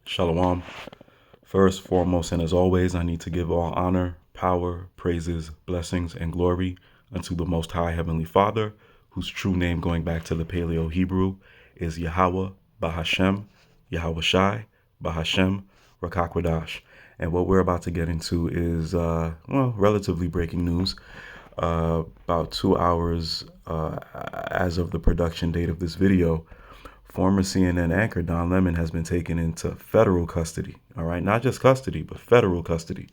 Shalom. First, foremost, and as always, I need to give all honor, power, praises, blessings, and glory unto the Most High Heavenly Father, whose true name, going back to the Paleo Hebrew, is Yahweh Bahashem, Yahweh Shai, Bahashem, Rakakwadash. And what we're about to get into is, relatively breaking news. About 2 hours as of the production date of this video, former CNN anchor Don Lemon has been taken into federal custody. All right, not just custody, but federal custody.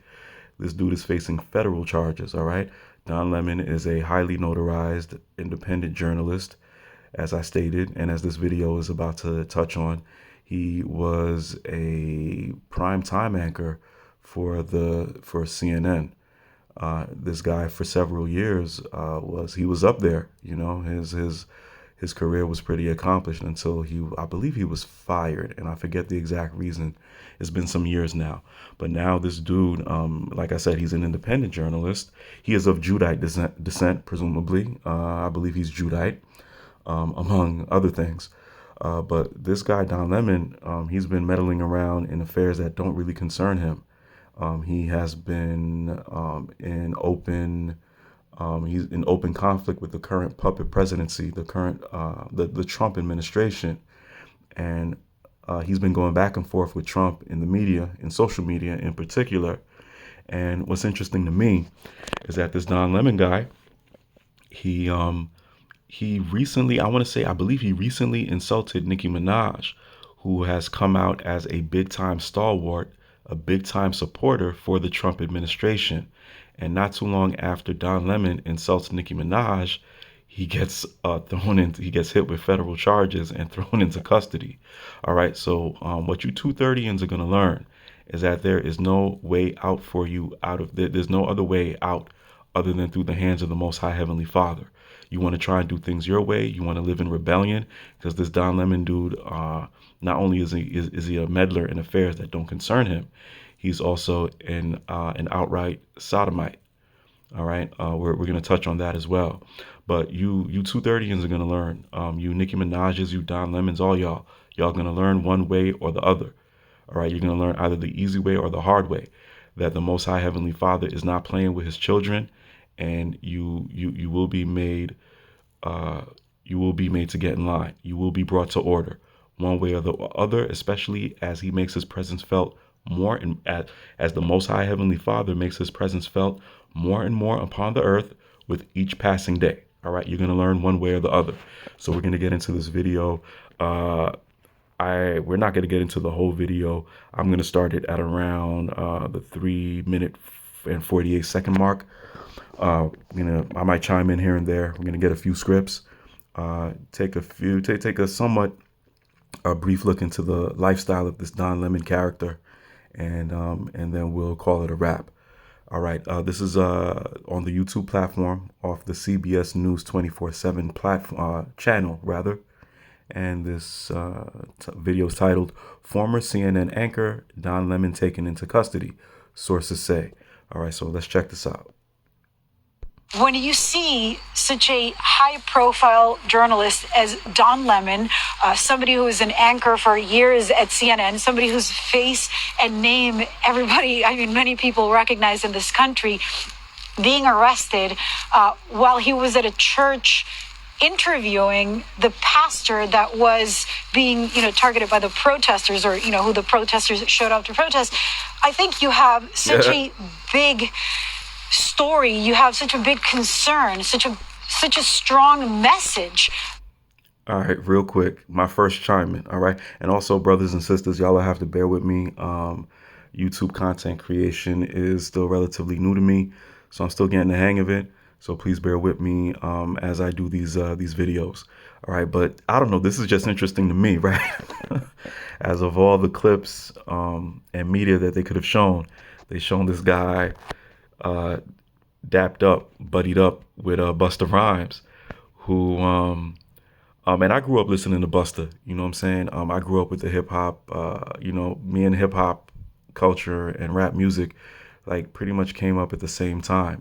This dude is facing federal charges. All right, Don Lemon is a highly notarized independent journalist, as I stated, and as this video is about to touch on. He was a prime time anchor for CNN. This guy for several years was up there. You know, his career was pretty accomplished until I believe he was fired, and I forget the exact reason. It's been some years now, but now this dude, like I said, he's an independent journalist. He is of Judite descent, presumably. I believe he's Judite, among other things. But this guy Don Lemon, he's been meddling around in affairs that don't really concern him. He has been he's in open conflict with the current puppet presidency, the Trump administration, and he's been going back and forth with Trump in the media, in social media in particular. And what's interesting to me is that this Don Lemon guy, he recently, I believe he recently insulted Nicki Minaj, who has come out as a big time stalwart, a big time supporter for the Trump administration. And not too long after Don Lemon insults Nicki Minaj, he gets he gets hit with federal charges and thrown into custody. All right. So what you 230-ians are going to learn is that there is no way out for you there's no other way out other than through the hands of the Most High Heavenly Father. You want to try and do things your way. You want to live in rebellion, because this Don Lemon dude, not only is he a meddler in affairs that don't concern him, he's also an outright sodomite. All right, we're going to touch on that as well. But you 230-ians are going to learn. You Nicki Minaj's, you Don Lemons, all y'all going to learn one way or the other. All right, you're going to learn either the easy way or the hard way, that the Most High Heavenly Father is not playing with his children, and you will be made to get in line. You will be brought to order one way or the other, especially as he makes his presence felt more, and as the Most High Heavenly Father makes his presence felt more and more upon the earth with each passing day. All right, you're going to learn one way or the other. So we're going to get into this video. We're not going to get into the whole video. I'm going to start it at around the 3 minute and 48-second mark. I might chime in here and there. We're going to get a few scripts, take a somewhat brief look into the lifestyle of this Don Lemon character, and then we'll call it a wrap. All right, this is on the YouTube platform off the CBS News 24/7 channel, rather. And this video is titled "Former CNN Anchor Don Lemon Taken into Custody," sources say. All right, so let's check this out. When you see such a high-profile journalist as Don Lemon, somebody who was an anchor for years at CNN, somebody whose face and name many people recognize in this country, being arrested while he was at a church interviewing the pastor that was being, targeted by the protesters, or, who the protesters showed up to protest, I think you have such a big story, you have such a big concern, such a strong message. All right, real quick, my first chime in. All right, and also, brothers and sisters, y'all will have to bear with me. YouTube content creation is still relatively new to me, so I'm still getting the hang of it. So please bear with me as I do these videos. All right, but I don't know, this is just interesting to me, right? As of all the clips and media that they could have shown, they shown this guy dapped up, buddied up with Busta Rhymes, who and I grew up listening to Busta, you know what I'm saying? I grew up with the hip hop, me and hip hop culture and rap music like pretty much came up at the same time,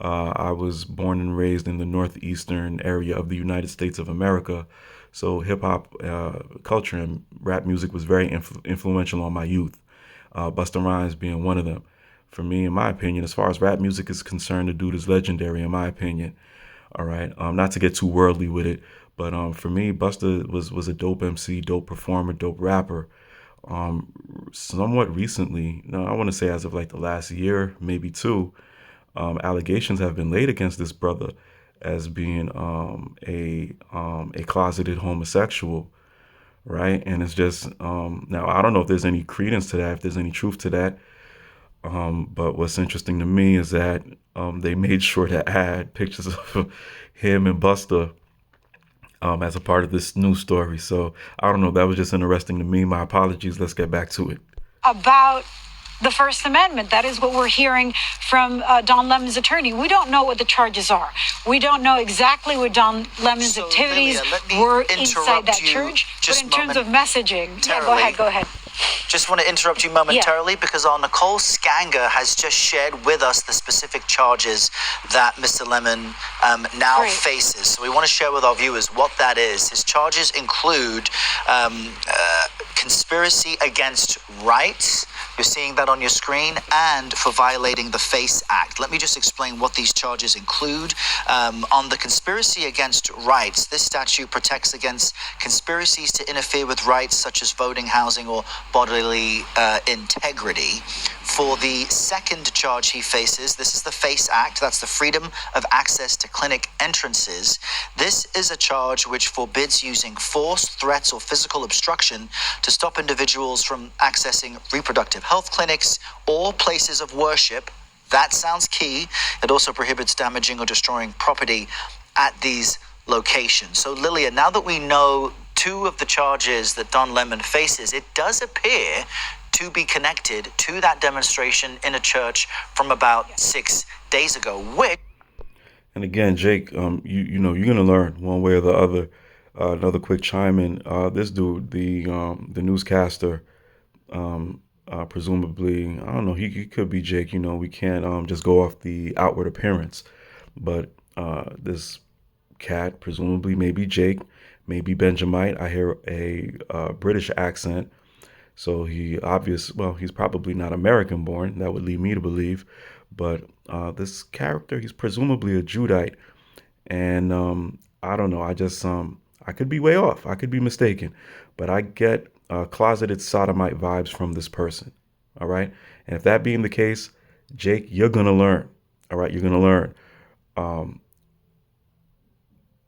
I was born and raised in the northeastern area of the United States of America. So hip hop culture and rap music was very influential on my youth. Busta Rhymes being one of them. For me, in my opinion, as far as rap music is concerned, the dude is legendary, in my opinion. All right, not to get too worldly with it, but for me, Busta was a dope MC, dope performer, dope rapper. Somewhat recently, no, I want to say as of like the last year, maybe two, allegations have been laid against this brother as being a closeted homosexual, right? And it's just now I don't know if there's any credence to that, if there's any truth to that. But what's interesting to me is that they made sure to add pictures of him and Busta as a part of this news story. So I don't know. That was just interesting to me. My apologies. Let's get back to it. About the First Amendment. That is what we're hearing from Don Lemon's attorney. We don't know what the charges are. We don't know exactly what Don Lemon's activities were inside that church. But in terms of messaging, yeah, go ahead. Just want to interrupt you momentarily because our Nicole Skanger has just shared with us the specific charges that Mr. Lemon now faces. So we want to share with our viewers what that is. His charges include conspiracy against rights. You're seeing that on your screen, and for violating the FACE Act. Let me just explain what these charges include. On the conspiracy against rights, this statute protects against conspiracies to interfere with rights such as voting, housing, or bodily integrity. For the second charge he faces, this is the FACE Act. That's the Freedom of Access to Clinic Entrances. This is a charge which forbids using force, threats, or physical obstruction to stop individuals from accessing reproductive health clinics or places of worship. That sounds key. It also prohibits damaging or destroying property at these locations. So, Lilia, now that we know two of the charges that Don Lemon faces, it does appear to be connected to that demonstration in a church from about 6 days ago, which... And again, Jake, you know, you're gonna learn one way or the other. Another quick chime in. This dude, the newscaster, presumably, I don't know, he could be Jake. You know, we can't just go off the outward appearance, but this cat, presumably, maybe Jake, maybe Benjamite. I hear a British accent. So he's probably not American born. That would lead me to believe. But this character, he's presumably a Judite. And I don't know. I could be way off. I could be mistaken. But I get closeted sodomite vibes from this person. All right. And if that being the case, Jake, you're going to learn. All right. You're going to learn.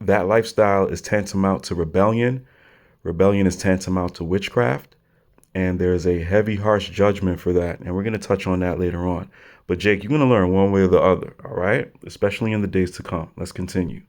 That lifestyle is tantamount to rebellion. Rebellion is tantamount to witchcraft. And there's a heavy, harsh judgment for that. And we're going to touch on that later on. But Jake, you're going to learn one way or the other, all right? Especially in the days to come. Let's continue.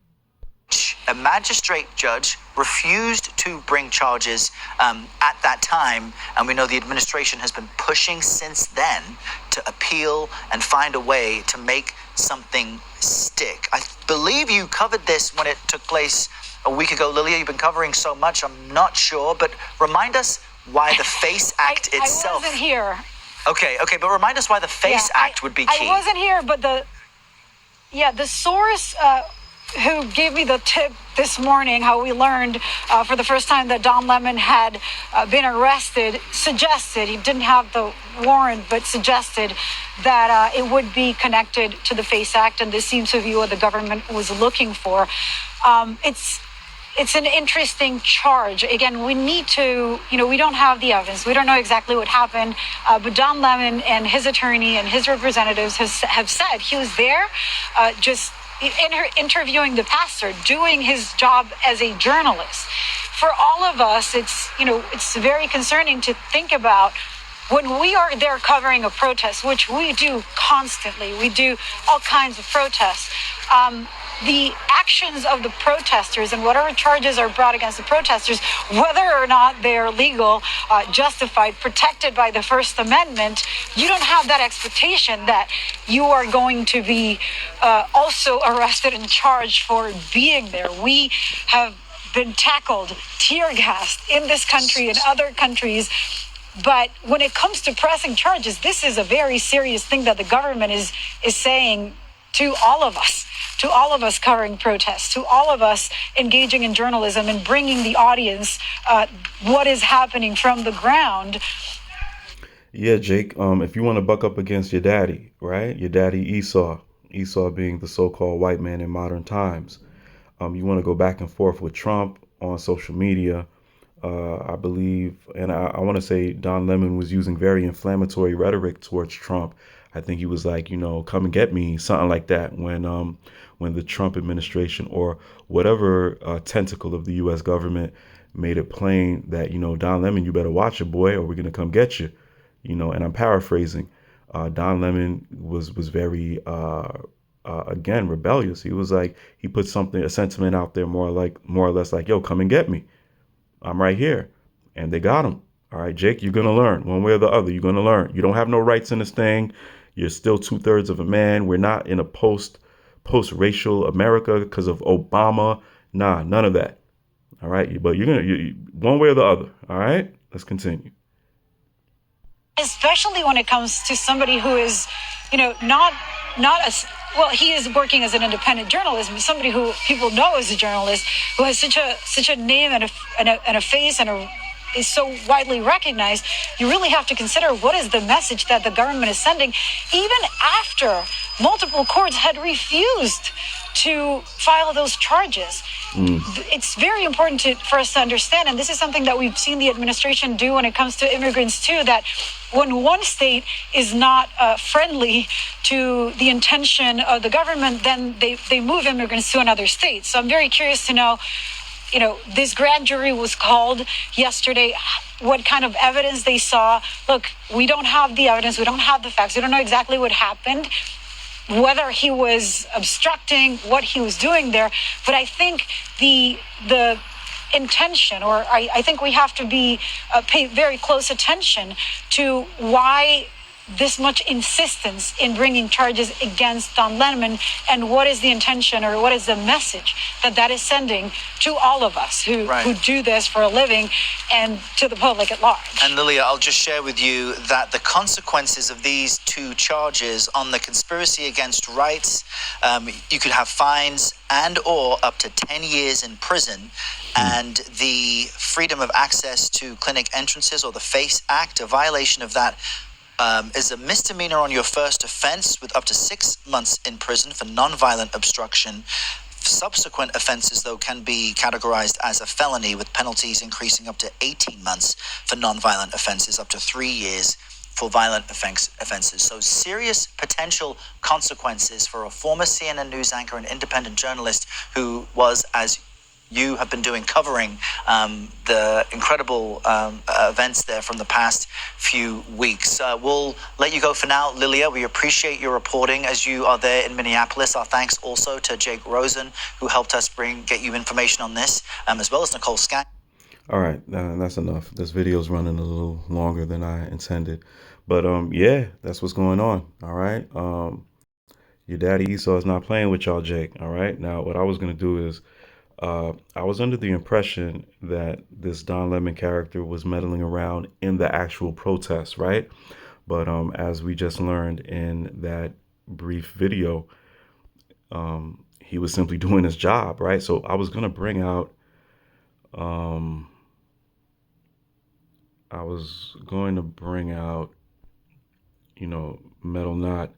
A magistrate judge refused to bring charges at that time. And we know the administration has been pushing since then to appeal and find a way to make something stick. I believe you covered this when it took place a week ago. Lilia, you've been covering so much, I'm not sure. But remind us why the FACE Act itself... I wasn't here. Okay, but remind us why the FACE Act would be key. I wasn't here, but the source who gave me the tip this morning, how we learned for the first time that Don Lemon had been arrested, suggested, he didn't have the warrant, but suggested that it would be connected to the FACE Act, and this seems to be what the government was looking for. It's an interesting charge. Again, we need to, we don't have the evidence. We don't know exactly what happened. But Don Lemon and his attorney and his representatives have said he was there just interviewing the pastor, doing his job as a journalist. For all of us, it's very concerning to think about when we are there covering a protest, which we do constantly. We do all kinds of protests. The actions of the protesters and whatever charges are brought against the protesters, whether or not they're legal, justified, protected by the First Amendment, you don't have that expectation that you are going to be also arrested and charged for being there. We have been tackled, tear gassed in this country and other countries. But when it comes to pressing charges, this is a very serious thing that the government is saying to all of us. to all of us covering protests, to all of us engaging in journalism and bringing the audience what is happening from the ground. Yeah, Jake, if you want to buck up against your daddy, right? Your daddy Esau being the so-called white man in modern times. You want to go back and forth with Trump on social media. I believe, and I want to say Don Lemon was using very inflammatory rhetoric towards Trump. I think he was like, come and get me, something like that, when the Trump administration or whatever tentacle of the U.S. government made it plain that, Don Lemon, you better watch it, boy, or we're going to come get you. And I'm paraphrasing. Don Lemon was very again rebellious. He was like, he put a sentiment out there more or less like, yo, come and get me. I'm right here. And they got him. All right, Jake, you're going to learn one way or the other. You're going to learn. You don't have no rights in this thing. You're still 2/3 of a man. We're not in a post-racial America because of Obama. Nah, none of that. All right. But you're going to, one way or the other. All right. Let's continue. Especially when it comes to somebody who is, not as well. He is working as an independent journalist, but somebody who people know as a journalist, who has such a name and a face and is so widely recognized. You really have to consider what is the message that the government is sending, even after multiple courts had refused to file those charges. It's very important for us to understand, and this is something that we've seen the administration do when it comes to immigrants too, that when one state is not friendly to the intention of the government, then they move immigrants to another state. So I'm very curious to know, this grand jury was called yesterday, what kind of evidence they saw. Look, we don't have the evidence, we don't have the facts, we don't know exactly what happened, whether he was obstructing, what he was doing there. But I think the intention, or I think we have to pay very close attention to why this much insistence in bringing charges against Don Lemon, and what is the intention, or what is the message that is sending to all of us who do this for a living, and to the public at large. And Lilia, I'll just share with you that the consequences of these two charges on the conspiracy against rights, you could have fines and or up to 10 years in prison, and the freedom of access to clinic entrances, or the FACE Act, a violation of that is a misdemeanor on your first offense with up to 6 months in prison for nonviolent obstruction. Subsequent offenses, though, can be categorized as a felony, with penalties increasing up to 18 months for nonviolent offenses, up to 3 years for violent offenses. So serious potential consequences for a former CNN news anchor and independent journalist who was, as you have been doing, covering the incredible events there from the past few weeks. We'll let you go for now, Lilia. We appreciate your reporting as you are there in Minneapolis. Our thanks also to Jake Rosen, who helped us get you information on this, as well as Nicole Skaggs. All right, that's enough. This video's running a little longer than I intended. But yeah, that's what's going on. All right. Your daddy Esau is not playing with y'all, Jake. All right. Now, what I was going to do is, I was under the impression that this Don Lemon character was meddling around in the actual protests, right? But as we just learned in that brief video, he was simply doing his job, right? So I was going to bring out, Metal Knot.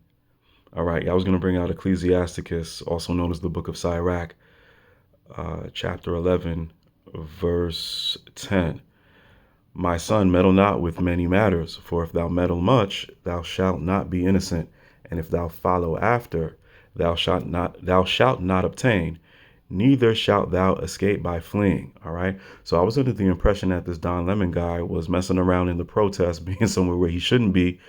All right, I was going to bring out Ecclesiasticus, also known as the Book of Sirach, chapter 11, verse 10. My son, meddle not with many matters, for if thou meddle much, thou shalt not be innocent, and if thou follow after, thou shalt not obtain, neither shalt thou escape by fleeing. All right. So I was under the impression that this Don Lemon guy was messing around in the protest, being somewhere where he shouldn't be,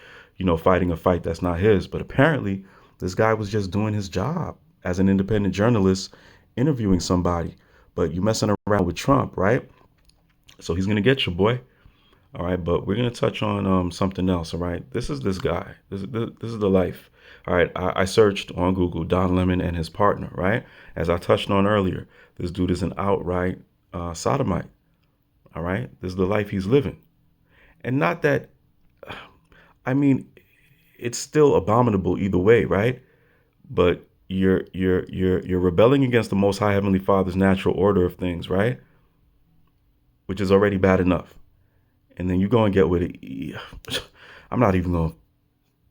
fighting a fight that's not his. But apparently this guy was just doing his job as an independent journalist, interviewing somebody. But you messing around with Trump, right? So he's going to get you, boy. All right. But we're going to touch on something else. All right. This is this guy. This is the life. All right. I searched on Google Don Lemon and his partner. Right. As I touched on earlier, this dude is an outright sodomite. All right. This is the life he's living. And not that, I mean, it's still abominable either way. Right. But you're rebelling against the Most High Heavenly Father's natural order of things, right? Which is already bad enough. And then you go and get with it. I'm not even gonna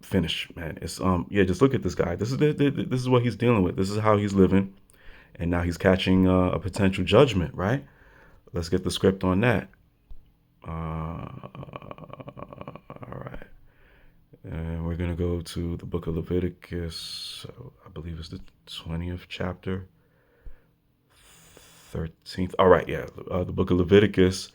finish, man. It's just look at this guy. This is what he's dealing with. This is how he's living, and now he's catching a potential judgment, right? Let's get the script on that. All right, and we're gonna go to the book of Leviticus. I believe it's the 20th chapter, 13th. All right, yeah, the book of Leviticus,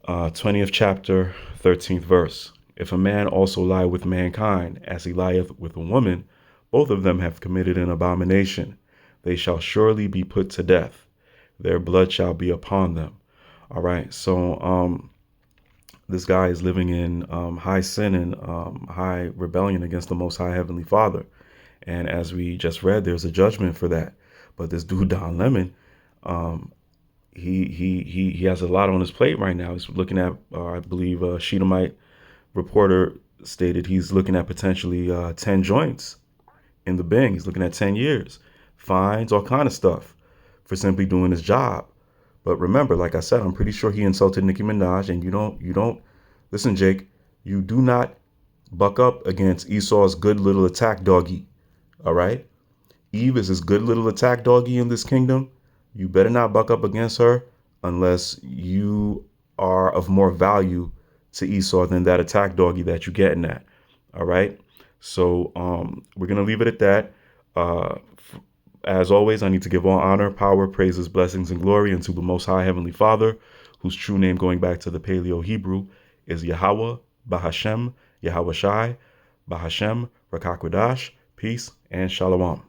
20th chapter, 13th verse. If a man also lie with mankind, as he lieth with a woman, both of them have committed an abomination. They shall surely be put to death. Their blood shall be upon them. All right. So this guy is living in high sin and high rebellion against the Most High Heavenly Father. And as we just read, there's a judgment for that. But this dude, Don Lemon, he has a lot on his plate right now. He's looking at, I believe, Sheetamite reporter stated he's looking at potentially 10 joints in the Bing. He's looking at 10 years, fines, all kind of stuff for simply doing his job. But remember, like I said, I'm pretty sure he insulted Nicki Minaj, and you don't listen, Jake, you do not buck up against Esau's good little attack doggy. All right. Eve is his good little attack doggy in this kingdom. You better not buck up against her unless you are of more value to Esau than that attack doggy that you're getting at. All right. So we're going to leave it at that. As always, I need to give all honor, power, praises, blessings, and glory unto the Most High Heavenly Father, whose true name, going back to the Paleo Hebrew, is Yahweh, Bahashem, Yahweh Shai, Bahashem, Rakakwadash, peace, and shalom.